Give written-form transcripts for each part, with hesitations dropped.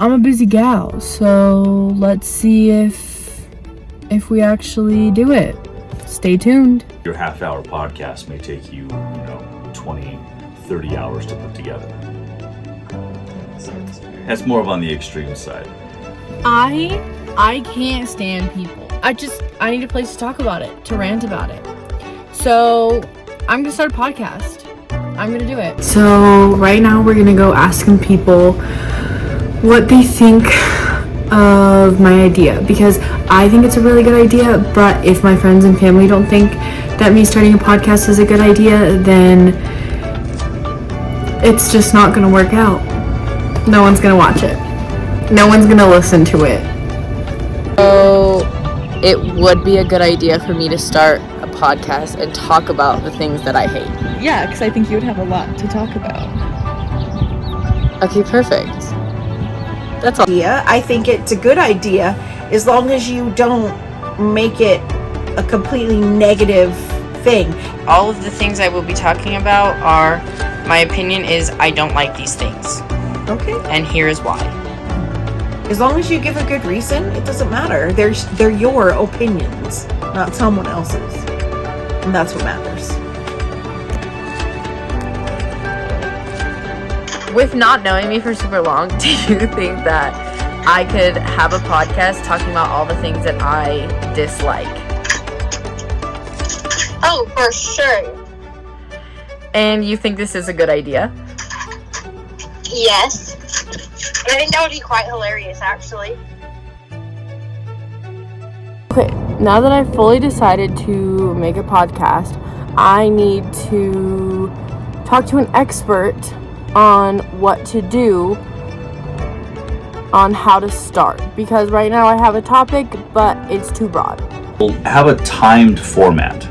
I'm a busy gal, so let's see if we actually do it. Stay tuned. Your half-hour podcast may take you, 20, 30 hours to put together. That's more of on the extreme side. I can't stand people. I need a place to talk about it, to rant about it. So I'm gonna start a podcast. I'm gonna do it. So right now we're gonna go asking people what they think of my idea, because I think it's a really good idea, but if my friends and family don't think that me starting a podcast is a good idea, then it's just not gonna work out. No one's gonna watch it. No one's gonna listen to it. So it would be a good idea for me to start a podcast and talk about the things that I hate. Yeah, because I think you would have a lot to talk about. Okay, perfect. That's all. I think it's a good idea as long as you don't make it a completely negative thing. All of the things I will be talking about are, my opinion is I don't like these things. Okay. And here is why. As long as you give a good reason, it doesn't matter. They're your opinions, not someone else's. And that's what matters. With not knowing me for super long, do you think that I could have a podcast talking about all the things that I dislike? Oh, for sure. And you think this is a good idea? Yes. And I think that would be quite hilarious, actually. Okay, now that I've fully decided to make a podcast, I need to talk to an expert on what to do, on how to start, because right now I have a topic, but it's too broad. We'll have a timed format.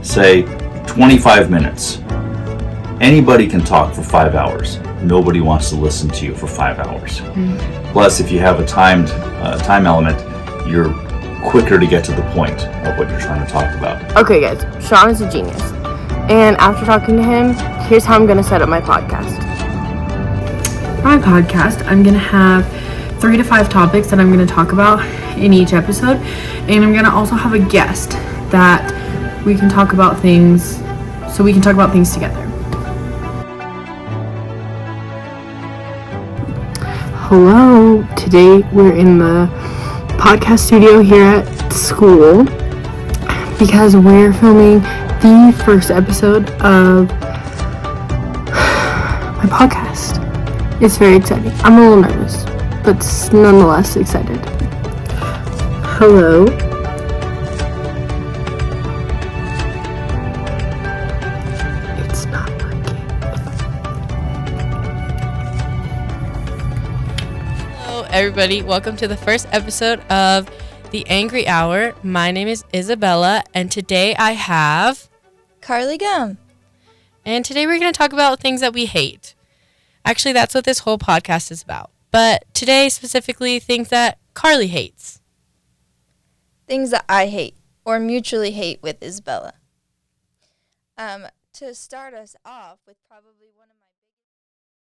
Say 25 minutes. Anybody can talk for 5 hours. Nobody wants to listen to you for 5 hours. Plus, if you have a timed time element, you're quicker to get to the point of what you're trying to talk about. Okay guys, Sean is a genius. And after talking to him, here's how I'm going to set up my podcast. My podcast, I'm going to have 3 to 5 topics that I'm going to talk about in each episode. And I'm going to also have a guest that we can talk about things, so we can talk about things together. Hello, today we're in the podcast studio here at school because we're filming the first episode of my podcast. It's very exciting. I'm a little nervous, but nonetheless excited. Hello. It's not working. Hello, everybody. Welcome to the first episode of The Angry Hour. My name is Isabella, and today I have Carly Gum. And today we're going to talk about things that we hate. Actually, that's what this whole podcast is about. But today, specifically, things that Carly hates. Things that I hate, or mutually hate with Isabella. To start us off with probably one of